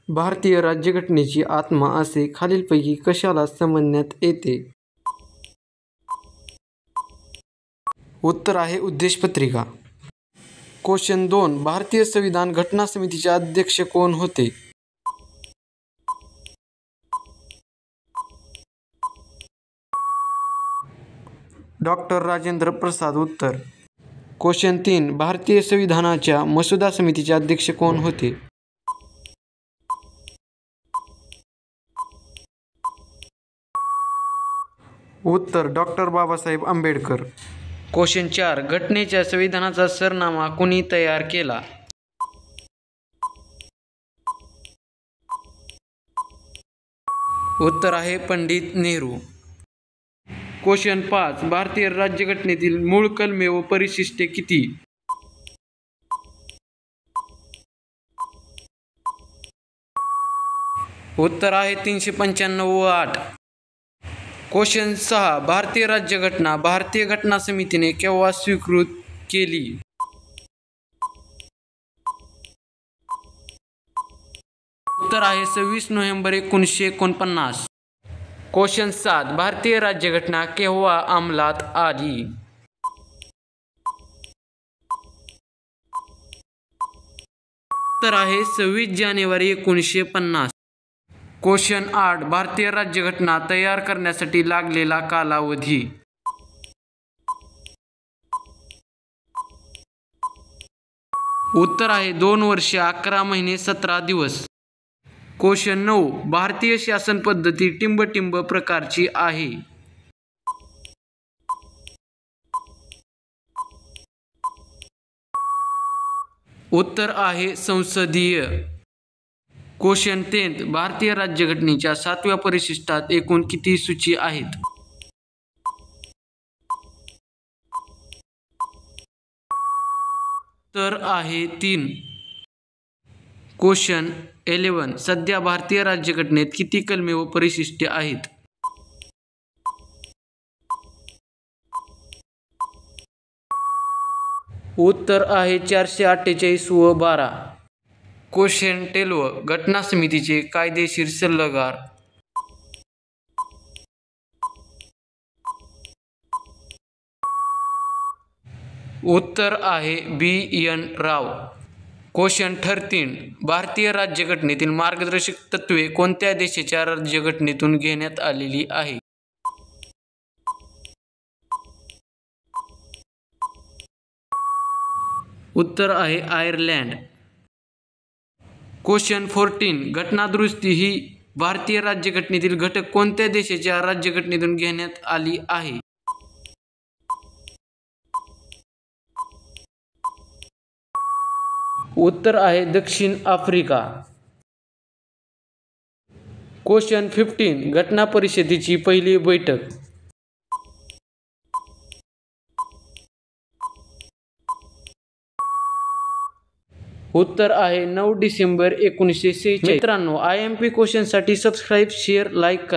भारतीय राज्यघटनेची आत्मा असे खालीलपैकी कशाला समजण्यात येते? उत्तर आहे उद्देशपत्रिका. क्वेश्चन 2. भारतीय संविधान घटना समितीचे अध्यक्ष कोण होते? डॉक्टर राजेंद्र प्रसाद. उत्तर. क्वेश्चन 3. भारतीय संविधानाच्या मसुदा समितीचे अध्यक्ष कोण होते? उत्तर डॉक्टर बाबासाहेब आंबेडकर. क्वेश्चन 4. घटनेच्या संविधानाचा सरनामा कोणी तयार केला? उत्तर आहे पंडित नेहरू. क्वेश्चन 5. भारतीय राज्यघटनेतील मूळ कलमे व परिशिष्टे किती? उत्तर आहे 395 व 8. क्वेश्चन 6. भारतीय राज्यघटना भारतीय घटना समितीने केव्हा स्वीकृत केली? उत्तर आहे 26 नोव्हेंबर 1949. क्वेश्चन 7. भारतीय राज्यघटना केव्हा अंमलात आली? उत्तर आहे 26 जानेवारी 1950. क्वेश्चन 8. भारतीय राज्यघटना तयार करण्यासाठी लागलेला कालावधी? उत्तर आहे 2 वर्ष 11 महिने 17 दिवस. क्वेश्चन 9. भारतीय शासन पद्धती टिंब प्रकारची आहे. उत्तर आहे संसदीय. क्वेश्चन 10. भारतीय राज्यघटनेच्या 7व्या परिशिष्टात एकूण किती सूची आहेत? उत्तर आहे 3. क्वेश्चन 11. सध्या भारतीय राज्यघटनेत किती कलमे व परिशिष्टे आहेत? उत्तर आहे 448 व 12. क्वेश्चन 12. घटना समितीचे कायदेशीर सल्लागार? उत्तर आहे B.N. राव. क्वेश्चन 13. भारतीय राज्यघटनेतील मार्गदर्शक तत्त्वे कोणत्या देशाच्या राज्यघटनेतून घेण्यात आलेली आहे? उत्तर आहे आयर्लंड. क्वेश्चन 14. घटना दुरुस्ती ही भारतीय राज्यघटनेतील घटक कोणत्या देशाच्या राज्यघटनेतून घेण्यात आली आहे? उत्तर आहे दक्षिण आफ्रिका. क्वेश्चन 15. घटना परिषदेची पहिली बैठक? उत्तर आहे 9 डिसेंबर 1946. मित्रांनो, IMP क्वेश्चनसाठी सबस्क्राईब, शेअर, लाईक करा.